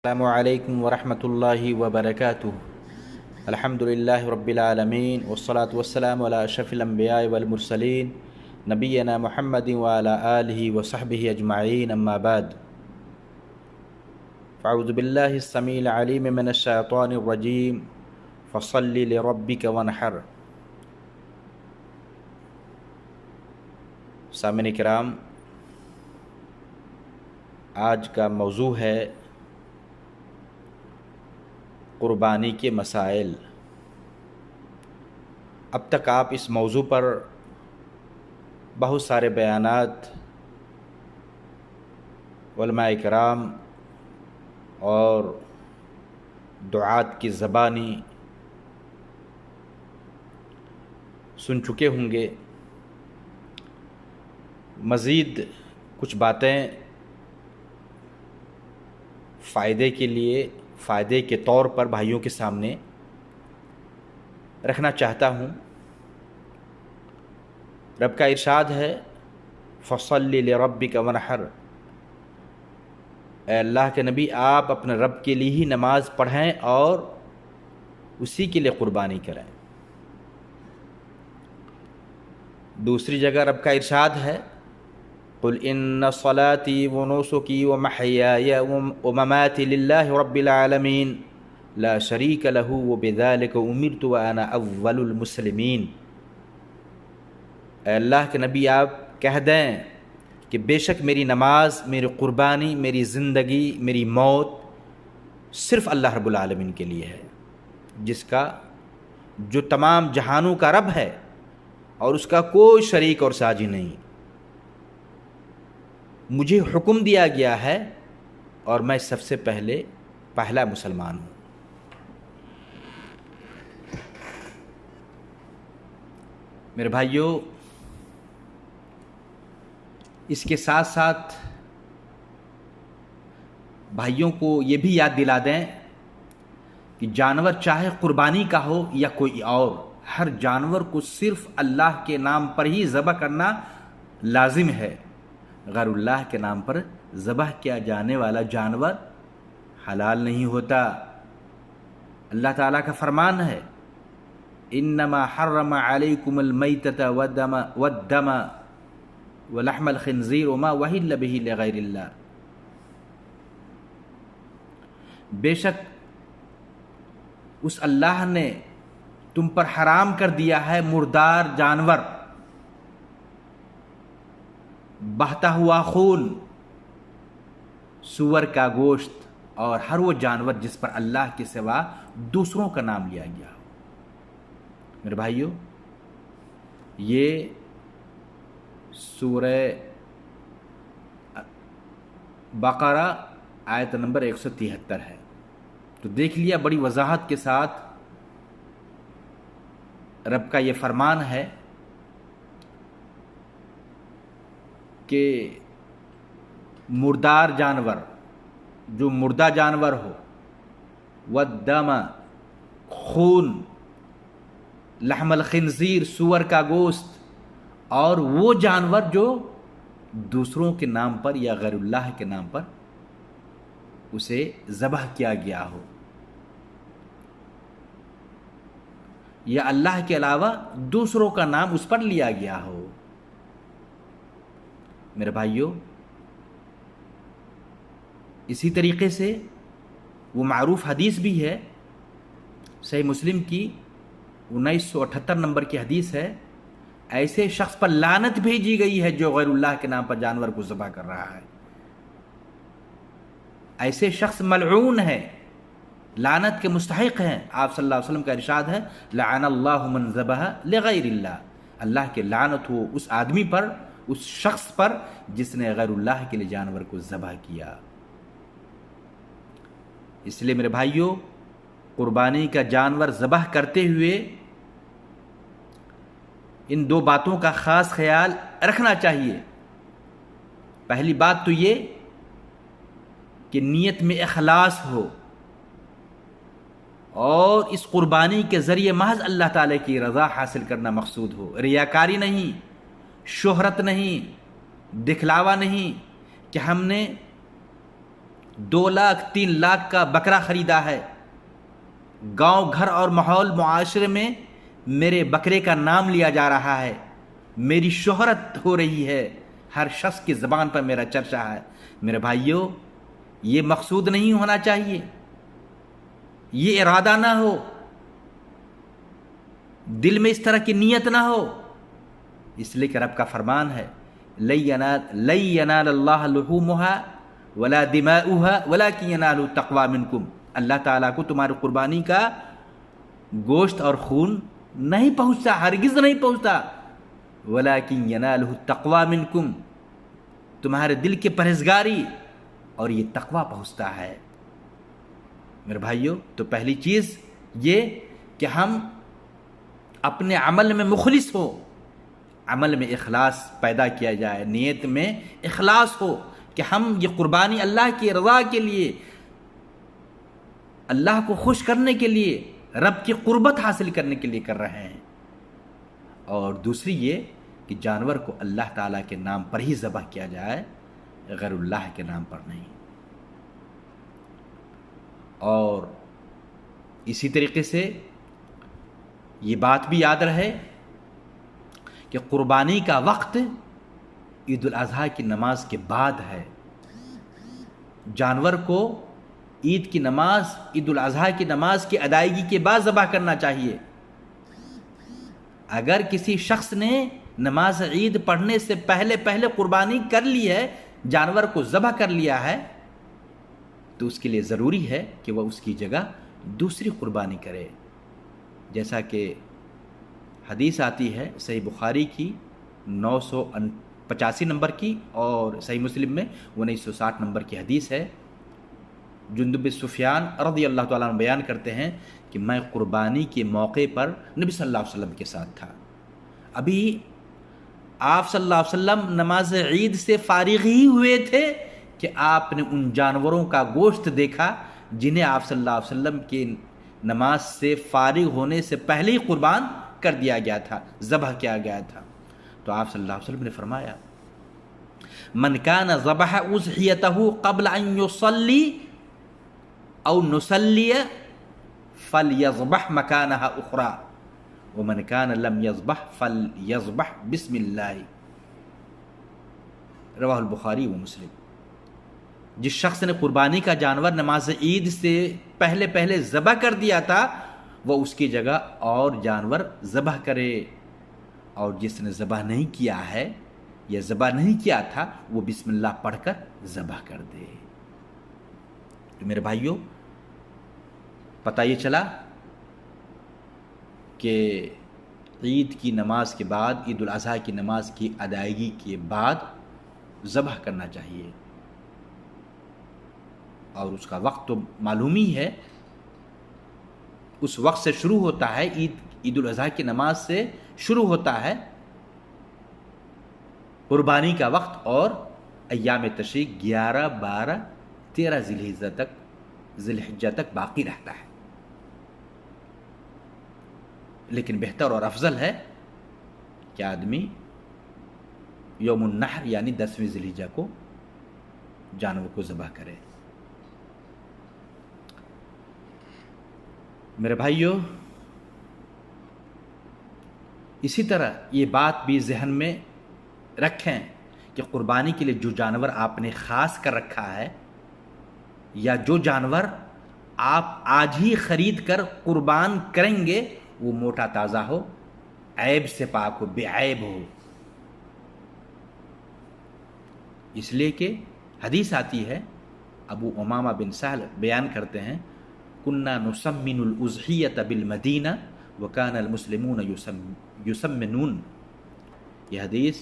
السلام علیکم ورحمۃ اللہ وبرکاتہ۔ الحمد للہ رب العالمین والصلاة والسلام علی اشرف الانبیاء والمرسلین نبینا محمد وعلی آلہ وصحبہ اجمعین، اما بعد فاعوذ باللہ السمیع العلیم من الشیطان الرجیم فصل لربک وانحر۔ سامعین کرام، آج کا موضوع ہے قربانی کے مسائل۔ اب تک آپ اس موضوع پر بہت سارے بیانات علماء کرام اور دعات کی زبانی سن چکے ہوں گے۔ مزید کچھ باتیں فائدے کے طور پر بھائیوں کے سامنے رکھنا چاہتا ہوں۔ رب کا ارشاد ہے فصل لربک وانحر، اے اللہ کے نبی آپ اپنے رب کے لیے ہی نماز پڑھیں اور اسی کے لیے قربانی کریں۔ دوسری جگہ رب کا ارشاد ہے قل ان صلاتي ونسكي ومحياي ومماتي لله رب العالمين لا شريك له وبذلك امرت وانا اول المسلمین۔ اے اللہ کے نبی آپ کہہ دیں کہ بے شک میری نماز، میری قربانی، میری زندگی، میری موت صرف اللہ رب العالمین کے لیے ہے، جو تمام جہانوں کا رب ہے اور اس کا کوئی شریک اور ساجی نہیں۔ مجھے حکم دیا گیا ہے اور میں سب سے پہلا مسلمان ہوں۔ میرے بھائیوں، اس کے ساتھ ساتھ بھائیوں کو یہ بھی یاد دلا دیں کہ جانور چاہے قربانی کا ہو یا کوئی اور، ہر جانور کو صرف اللہ کے نام پر ہی ذبح کرنا لازم ہے۔ غیر اللہ کے نام پر ذبح کیا جانے والا جانور حلال نہیں ہوتا۔ اللہ تعالیٰ کا فرمان ہے انما حرم علیکم المیتۃ والدم ولحم الخنزیر وما اہل بہ لغیر اللہ۔ بے شک اس اللہ نے تم پر حرام کر دیا ہے مردار جانور، بہتا ہوا خون، سور کا گوشت اور ہر وہ جانور جس پر اللہ کے سوا دوسروں کا نام لیا گیا ہو۔ میرے بھائیوں، یہ سورہ بقرہ آیت نمبر 173 ہے۔ تو دیکھ لیا، بڑی وضاحت کے ساتھ رب کا یہ فرمان ہے کہ مردار جانور، جو مردہ جانور ہو، والدم خون، لحم الخنزیر سور کا گوشت، اور وہ جانور جو دوسروں کے نام پر یا غیر اللہ کے نام پر اسے ذبح کیا گیا ہو یا اللہ کے علاوہ دوسروں کا نام اس پر لیا گیا ہو۔ میرے بھائیوں، اسی طریقے سے وہ معروف حدیث بھی ہے، صحیح مسلم کی 1978 نمبر کی حدیث ہے، ایسے شخص پر لعنت بھیجی گئی ہے جو غیر اللہ کے نام پر جانور کو ذبح کر رہا ہے۔ ایسے شخص ملعون ہے، لعنت کے مستحق ہیں۔ آپ صلی اللہ علیہ وسلم کا ارشاد ہے لعن اللہ من ذبح لغیر اللہ، اللہ کے لعنت ہو اس آدمی پر، اس شخص پر جس نے غیر اللہ کے لیے جانور کو ذبح کیا۔ اس لیے میرے بھائیوں، قربانی کا جانور ذبح کرتے ہوئے ان دو باتوں کا خاص خیال رکھنا چاہیے۔ پہلی بات تو یہ کہ نیت میں اخلاص ہو اور اس قربانی کے ذریعے محض اللہ تعالیٰ کی رضا حاصل کرنا مقصود ہو، ریاکاری نہیں، شہرت نہیں، دکھلاوا نہیں کہ ہم نے 2 لاکھ 3 لاکھ کا بکرا خریدا ہے، گاؤں گھر اور ماحول معاشرے میں میرے بکرے کا نام لیا جا رہا ہے، میری شہرت ہو رہی ہے، ہر شخص کی زبان پر میرا چرچا ہے۔ میرے بھائیوں، یہ مقصود نہیں ہونا چاہیے، یہ ارادہ نہ ہو، دل میں اس طرح کی نیت نہ ہو، اس لیے کہ رب کا فرمان ہے لَن يَنَالَ اللَّهَ لُحُومُهَا وَلَا دِمَاؤُهَا وَلَكِنْ يَنَالُهُ التَّقْوَى مِنْكُمْ۔ اللہ تعالیٰ کو تمہاری قربانی کا گوشت اور خون نہیں پہنچتا، ہرگز نہیں پہنچتا، وَلَكِنْ يَنَالُهُ التَّقْوَى مِنْكُمْ، تمہارے دل کی پرہیزگاری اور یہ تقوی پہنچتا ہے۔ میرے بھائیوں، تو پہلی چیز یہ کہ ہم اپنے عمل میں مخلص ہو، عمل میں اخلاص پیدا کیا جائے، نیت میں اخلاص ہو کہ ہم یہ قربانی اللہ کی رضا کے لیے، اللہ کو خوش کرنے کے لیے، رب کی قربت حاصل کرنے کے لیے کر رہے ہیں۔ اور دوسری یہ کہ جانور کو اللہ تعالیٰ کے نام پر ہی ذبح کیا جائے، غیر اللہ کے نام پر نہیں۔ اور اسی طریقے سے یہ بات بھی یاد رہے کہ قربانی کا وقت عید الاضحیٰ کی نماز کے بعد ہے۔ جانور کو عید کی نماز، عید الاضحیٰ کی نماز کی ادائیگی کے بعد ذبح کرنا چاہیے۔ اگر کسی شخص نے نماز عید پڑھنے سے پہلے قربانی کر لی ہے، جانور کو ذبح کر لیا ہے، تو اس کے لیے ضروری ہے کہ وہ اس کی جگہ دوسری قربانی کرے، جیسا کہ حدیث آتی ہے صحیح بخاری کی 985 نمبر کی اور صحیح مسلم میں 1960 نمبر کی حدیث ہے۔ جندب سفیان رضی اللہ تعالیٰ عنہ بیان کرتے ہیں کہ میں قربانی کے موقع پر نبی صلی اللہ علیہ وسلم کے ساتھ تھا۔ ابھی آپ صلی اللہ علیہ وسلم نماز عید سے فارغ ہی ہوئے تھے کہ آپ نے ان جانوروں کا گوشت دیکھا جنہیں آپ صلی اللہ علیہ وسلم کے نماز سے فارغ ہونے سے پہلے ہی قربان کر دیا گیا تھا، ذبح کیا گیا تھا۔ تو آپ صلی اللہ علیہ وسلم نے فرمایا من کان ذبح اضحیتہ قبل ان یصلی او نصلی فلیذبح مکانہا اخری ومن کان لم یذبح فلیذبح بسم اللہ، رواہ البخاری و مسلم۔ جس شخص نے قربانی کا جانور نماز عید سے پہلے ذبح کر دیا تھا، وہ اس کی جگہ اور جانور ذبح کرے، اور جس نے ذبح نہیں کیا ہے یا ذبح نہیں کیا تھا وہ بسم اللہ پڑھ کر ذبح کر دے۔ تو میرے بھائیوں، پتہ یہ چلا کہ عید کی نماز کے بعد، عید الاضحیٰ کی نماز کی ادائیگی کے بعد ذبح کرنا چاہیے، اور اس کا وقت تو معلوم ہی ہے، اس وقت سے شروع ہوتا ہے، عید الاضحیٰ کی نماز سے شروع ہوتا ہے قربانی کا وقت، اور ایام تشریق 11، 12، 13 ذی الحجہ تک باقی رہتا ہے۔ لیکن بہتر اور افضل ہے کہ آدمی یوم النحر یعنی 10ویں ذی الحجہ کو جانور کو ذبح کرے۔ میرے بھائیوں، اسی طرح یہ بات بھی ذہن میں رکھیں کہ قربانی کے لیے جو جانور آپ نے خاص کر رکھا ہے، یا جو جانور آپ آج ہی خرید کر قربان کریں گے، وہ موٹا تازہ ہو، عیب سے پاک ہو، بے عیب ہو۔ اس لیے کہ حدیث آتی ہے، ابو امامہ بن سہل بیان کرتے ہیں، کننا نسمن الاضحیۃ بالمدینہ وکان المسلمون یسمنون۔ یہ حدیث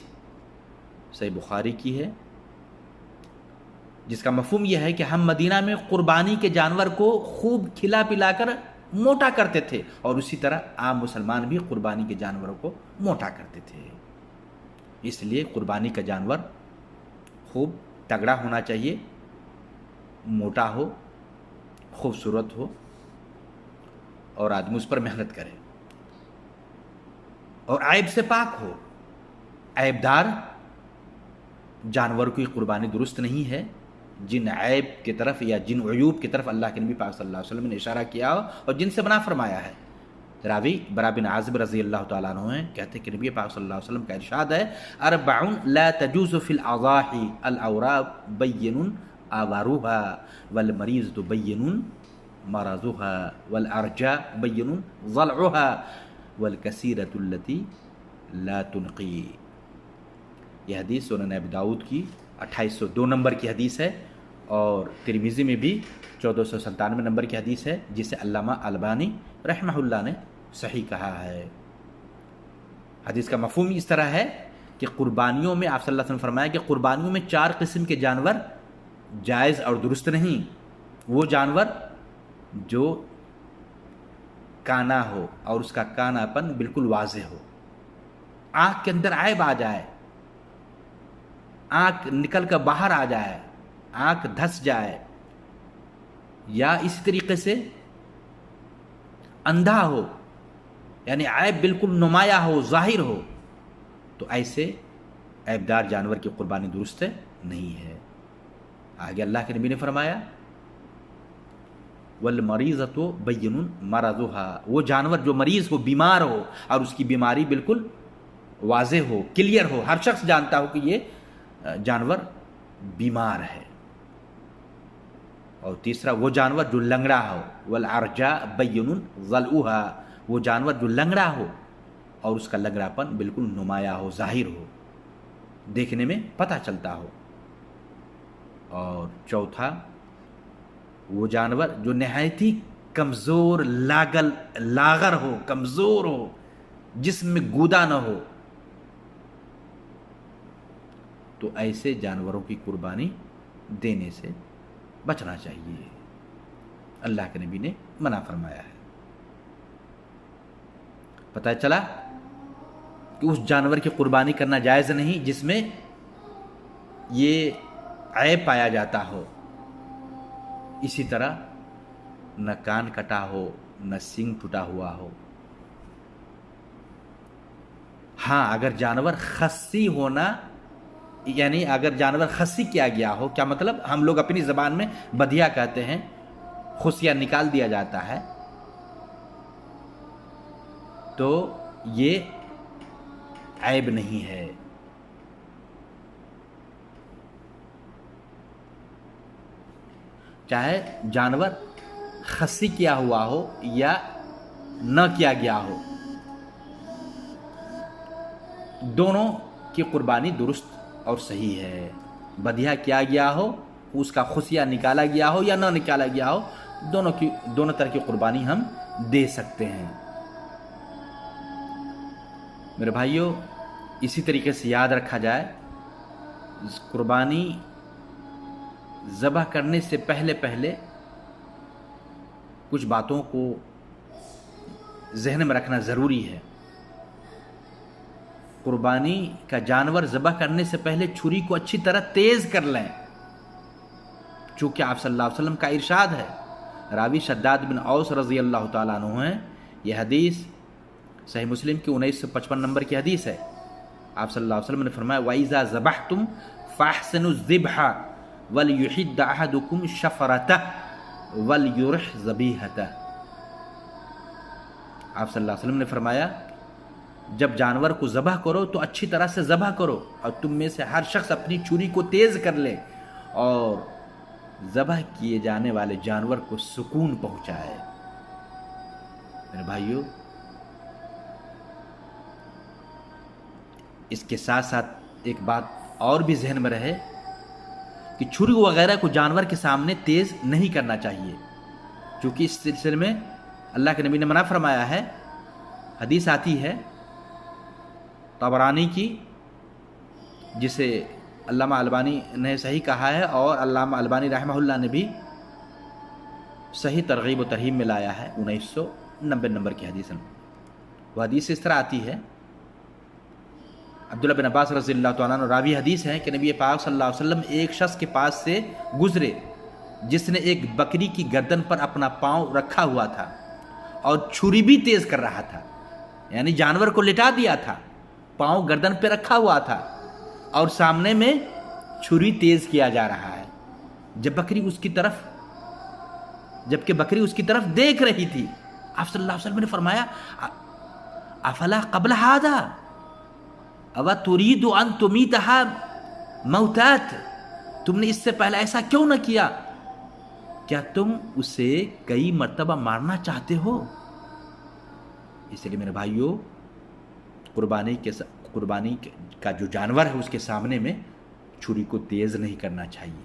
صحیح بخاری کی ہے، جس کا مفہوم یہ ہے کہ ہم مدینہ میں قربانی کے جانور کو خوب کھلا پلا کر موٹا کرتے تھے، اور اسی طرح عام مسلمان بھی قربانی کے جانوروں کو موٹا کرتے تھے۔ اس لیے قربانی کا جانور خوب تگڑا ہونا چاہیے، موٹا ہو، خوبصورت ہو، اور آدمی اس پر محنت کرے، اور عیب سے پاک ہو۔ عیب دار جانور کی قربانی درست نہیں ہے، جن عیب کی طرف یا جن عیوب کی طرف اللہ کے نبی پاک صلی اللہ علیہ وسلم نے اشارہ کیا اور جن سے منع فرمایا ہے۔ راوی برا بن عازب رضی اللہ تعالیٰ عنہ ہیں، کہتے ہیں کہ نبی پاک صلی اللہ علیہ وسلم کا ارشاد ہے اربع لا تجوز فی الاضاحی الاوراق بین آوارها والمریض بین مرضها والارجاء بین ضلعها والکثیرۃ التي لا تنقی۔ یہ حدیث سنن ابی داؤد کی 2802 نمبر کی حدیث ہے اور ترمذی میں بھی 1497 نمبر کی حدیث ہے، جسے علامہ البانی رحمہ اللہ نے صحیح کہا ہے۔ حدیث کا مفہوم اس طرح ہے کہ قربانیوں میں آپ صلی اللہ علیہ وسلم نے فرمایا کہ قربانیوں میں 4 قسم کے جانور جائز اور درست نہیں۔ وہ جانور جو کانا ہو اور اس کا کانا پن بالکل واضح ہو، آنکھ کے اندر عیب آ جائے، آنکھ نکل کر باہر آ جائے، آنکھ دھس جائے، یا اسی طریقے سے اندھا ہو، یعنی عیب بالکل نمایاں ہو، ظاہر ہو، تو ایسے عیبدار جانور کی قربانی درست نہیں ہے۔ آگے اللہ کے نبی نے فرمایا والمریضۃ بین مرضها، وہ جانور جو مریض ہو، بیمار ہو اور اس کی بیماری بالکل واضح ہو، کلیئر ہو، ہر شخص جانتا ہو کہ یہ جانور بیمار ہے۔ اور تیسرا وہ جانور جو لنگڑا ہو، والعرجاء بین ضلعها، وہ جانور جو لنگڑا ہو اور اس کا لنگڑا پن بالکل نمایاں ہو، ظاہر ہو، دیکھنے میں پتہ چلتا ہو۔ اور چوتھا وہ جانور جو نہایت ہی کمزور لاغر ہو، کمزور ہو، جسم میں گودا نہ ہو، تو ایسے جانوروں کی قربانی دینے سے بچنا چاہیے، اللہ کے نبی نے منع فرمایا ہے۔ پتہ چلا کہ اس جانور کی قربانی کرنا جائز نہیں جس میں یہ عیب پایا جاتا ہو، اسی طرح نہ کان کٹا ہو، نہ سینگ ٹوٹا ہوا ہو۔ ہاں اگر جانور خصی ہونا، یعنی اگر جانور خصی کیا گیا ہو، کیا مطلب؟ ہم لوگ اپنی زبان میں بدیا کہتے ہیں، خصیہ نکال دیا جاتا ہے، تو یہ عیب نہیں ہے۔ چاہے جانور خصی کیا ہوا ہو یا نہ کیا گیا ہو، دونوں کی قربانی درست اور صحیح ہے۔ بدیہہ کیا گیا ہو، اس کا خصیہ نکالا گیا ہو یا نہ نکالا گیا ہو، دونوں طرح کی قربانی ہم دے سکتے ہیں۔ میرے بھائیوں، اسی طریقے سے یاد رکھا جائے، قربانی ذبح کرنے سے پہلے کچھ باتوں کو ذہن میں رکھنا ضروری ہے۔ قربانی کا جانور ذبح کرنے سے پہلے چھری کو اچھی طرح تیز کر لیں، چونکہ آپ صلی اللہ علیہ وسلم کا ارشاد ہے۔ راوی شداد بن اوس رضی اللہ تعالیٰ عنہ ہیں، یہ حدیث صحیح مسلم کی 1955 نمبر کی حدیث ہے۔ آپ صلی اللہ علیہ وسلم نے فرمایا وَإِذَا ذَبَحْتُمْ فَأَحْسِنُوا الذِّبْحَ وَلْيُحِدَّ أَحَدُكُمْ شَفْرَتَهُ وَلْيُرِحْ ذَبِيحَتَهُ۔ آپ صلی اللہ علیہ وسلم نے فرمایا جب جانور کو ذبح کرو تو اچھی طرح سے ذبح کرو، اور تم میں سے ہر شخص اپنی چھری کو تیز کر لے اور ذبح کیے جانے والے جانور کو سکون پہنچائے۔ میرے بھائیوں، اس کے ساتھ ساتھ ایک بات اور بھی ذہن میں رہے کہ چھری وغیرہ کو جانور کے سامنے تیز نہیں کرنا چاہیے، چونکہ اس سلسلے میں اللہ کے نبی نے منع فرمایا ہے۔ حدیث آتی ہے طبرانی کی، جسے علامہ البانی نے صحیح کہا ہے، اور علامہ البانی رحمہ اللہ نے بھی صحیح ترغیب و ترہیب میں لایا ہے 1990 نمبر کی حدیث۔ وہ حدیث اس طرح آتی ہے، عبداللہ بن عباس رضی اللہ تعالیٰ عنہ راوی حدیث ہے کہ نبی پاک صلی اللہ علیہ وسلم ایک شخص کے پاس سے گزرے جس نے ایک بکری کی گردن پر اپنا پاؤں رکھا ہوا تھا اور چھری بھی تیز کر رہا تھا، یعنی جانور کو لٹا دیا تھا، پاؤں گردن پہ رکھا ہوا تھا اور سامنے میں چھری تیز کیا جا رہا ہے۔ جبکہ بکری اس کی طرف دیکھ رہی تھی. آپ صلی اللہ علیہ وسلم نے فرمایا افلا قبل ھذا او تريد ان تمیتها موتات، تم نے اس سے پہلے ایسا کیوں نہ کیا؟ کیا تم اسے کئی مرتبہ مارنا چاہتے ہو؟ اس لیے میرے بھائیوں، قربانی کا جو جانور ہے اس کے سامنے میں چھری کو تیز نہیں کرنا چاہیے.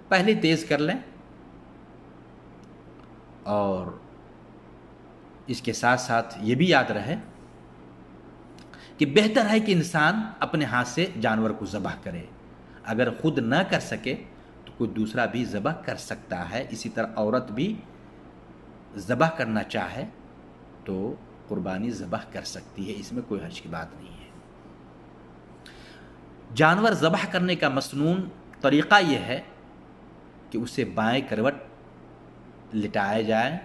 پہلے تیز کر لیں، اور اس کے ساتھ ساتھ یہ بھی یاد رہے کہ بہتر ہے کہ انسان اپنے ہاتھ سے جانور کو ذبح کرے. اگر خود نہ کر سکے تو کوئی دوسرا بھی ذبح کر سکتا ہے. اسی طرح عورت بھی ذبح کرنا چاہے تو قربانی ذبح کر سکتی ہے، اس میں کوئی حرج کی بات نہیں ہے. جانور ذبح کرنے کا مسنون طریقہ یہ ہے کہ اسے بائیں کروٹ لٹایا جائے،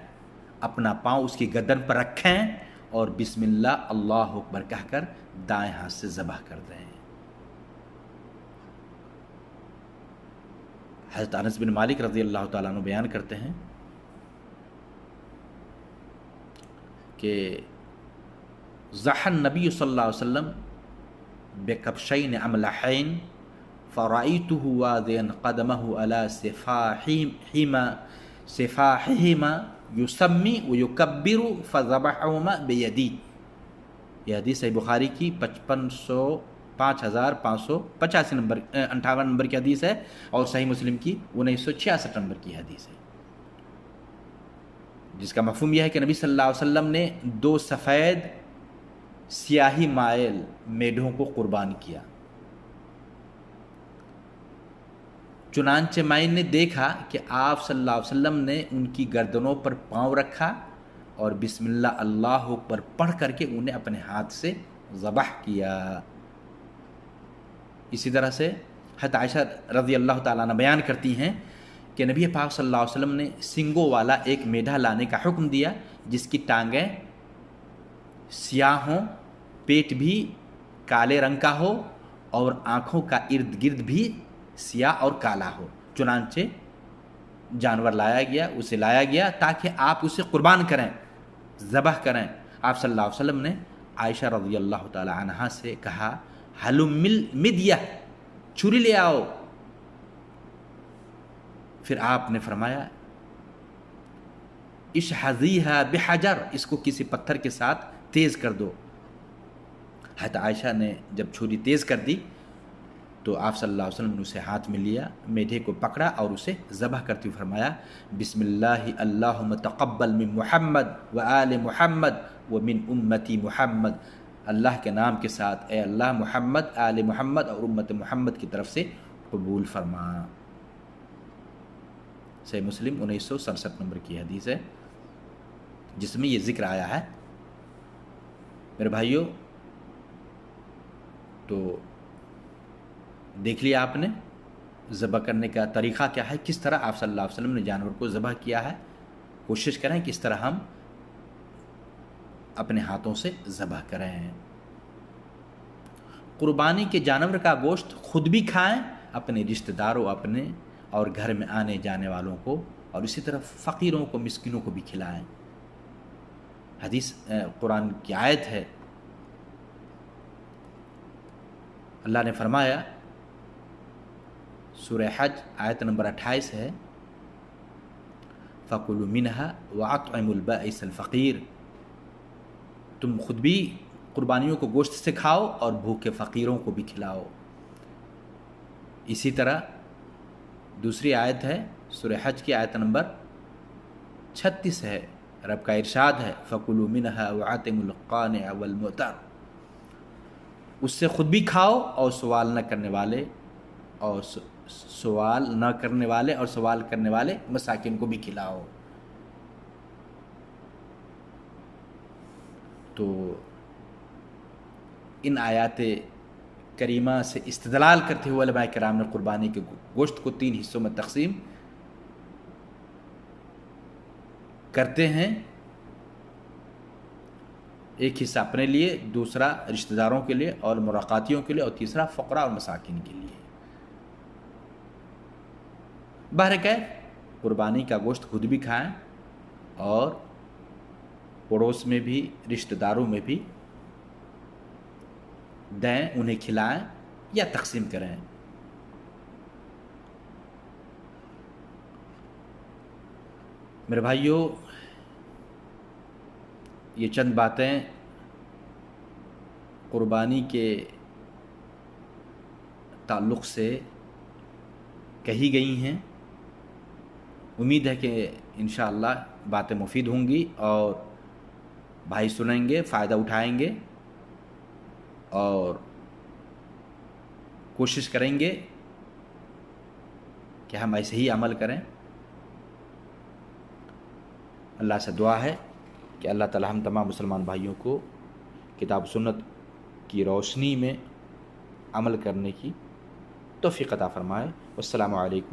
اپنا پاؤں اس کی گردن پر رکھیں اور بسم اللہ اللہ اکبر کہہ کر دائیں ہاتھ سے ذبح کر دیں. حضرت انس بن مالک رضی اللہ تعالیٰ عنہ بیان کرتے ہیں کہ ضحى النبی صلی اللہ علیہ وسلم بکبشین املحین فرأيته واضعا قدمه على سفاحهما يسمي ويكبر فذبحهما بيدي. یہ حدیث صحیح بخاری کی 5585 نمبر 58 نمبر کی حدیث ہے، اور صحیح مسلم کی 1966 نمبر کی حدیث ہے، جس کا مفہوم یہ ہے کہ نبی صلی اللہ علیہ وسلم نے 2 سفید سیاہی مائل میڈھوں کو قربان کیا. چنانچہ میں نے دیکھا کہ آپ صلی اللہ علیہ وسلم نے ان کی گردنوں پر پاؤں رکھا اور بسم اللہ اللہ اکبر پڑھ کر کے انہیں اپنے ہاتھ سے ذبح کیا. اسی طرح سے حضرت عائشہ رضی اللہ تعالیٰ عنہ بیان کرتی ہیں کہ نبی پاک صلی اللہ علیہ وسلم نے سنگوں والا ایک میڈھا لانے کا حکم دیا جس کی ٹانگیں سیاہ ہوں، پیٹ بھی کالے رنگ کا ہو اور آنکھوں کا ارد گرد بھی سیاہ اور کالا ہو. چنانچہ جانور اسے لایا گیا تاکہ آپ اسے قربان کریں، ذبح کریں. آپ صلی اللہ علیہ وسلم نے عائشہ رضی اللہ تعالی عنہا سے کہا حلم مدیہ، چھری لے آؤ. پھر آپ نے فرمایا اشحذیھا بحجر، اس کو کسی پتھر کے ساتھ تیز کر دو. حضرت عائشہ نے جب چھری تیز کر دی تو آپ صلی اللہ علیہ وسلم نے اسے ہاتھ میں لیا، میڈھے کو پکڑا اور اسے ذبح کرتے ہوئے فرمایا بسم اللہ اللہم تقبل من محمد و آل محمد و من امتی محمد. اللہ کے نام کے ساتھ اے اللہ محمد، آل محمد اور امت محمد کی طرف سے قبول فرما. صحیح مسلم 1967 نمبر کی حدیث ہے جس میں یہ ذکر آیا ہے. میرے بھائیوں، تو دیکھ لیا آپ نے ذبح کرنے کا طریقہ کیا ہے، کس طرح آپ صلی اللہ علیہ وسلم نے جانور کو ذبح کیا ہے. کوشش کریں کس طرح ہم اپنے ہاتھوں سے ذبح کریں. قربانی کے جانور کا گوشت خود بھی کھائیں، اپنے رشتہ داروں اپنے اور گھر میں آنے جانے والوں کو، اور اسی طرح فقیروں کو مسکینوں کو بھی کھلائیں. حدیث قرآن کی آیت ہے، اللہ نے فرمایا سورہ حج آیت نمبر 28 ہے فَكُلُوا مِنْهَا وَأَطْعِمُوا الْبَائِسَ الْفَقِيرَ، تم خود بھی قربانیوں کو گوشت سے کھاؤ اور بھوکے فقیروں کو بھی کھلاؤ. اسی طرح دوسری آیت ہے سورہ حج کی آیت نمبر 36 ہے، رب کا ارشاد ہے فَكُلُوا مِنْهَا وَأَطْعِمُوا الْقَانِعَ وَالْمُعْتَرَ، اس سے خود بھی کھاؤ اور سوال نہ کرنے والے اور سوال کرنے والے مساکین کو بھی کھلاؤ. تو ان آیات کریمہ سے استدلال کرتے ہوئے علماء کرام نے قربانی کے گوشت کو 3 حصوں میں تقسیم کرتے ہیں. ایک حصہ اپنے لیے، دوسرا رشتہ داروں کے لیے اور ملاقاتیوں کے لیے، اور تیسرا فقراء اور مساکین کے لیے. بہرکیف قربانی کا گوشت خود بھی کھائیں اور پڑوس میں بھی رشتہ داروں میں بھی دیں، انہیں کھلائیں یا تقسیم کریں۔ میرے بھائیوں، یہ چند باتیں قربانی کے تعلق سے کہی گئی ہیں۔ امید ہے کہ انشاءاللہ باتیں مفید ہوں گی اور بھائی سنیں گے، فائدہ اٹھائیں گے اور کوشش کریں گے کہ ہم ایسے ہی عمل کریں۔ اللہ سے دعا ہے کہ اللہ تعالی ہم تمام مسلمان بھائیوں کو کتاب سنت کی روشنی میں عمل کرنے کی توفیق عطا فرمائے۔ والسلام علیکم۔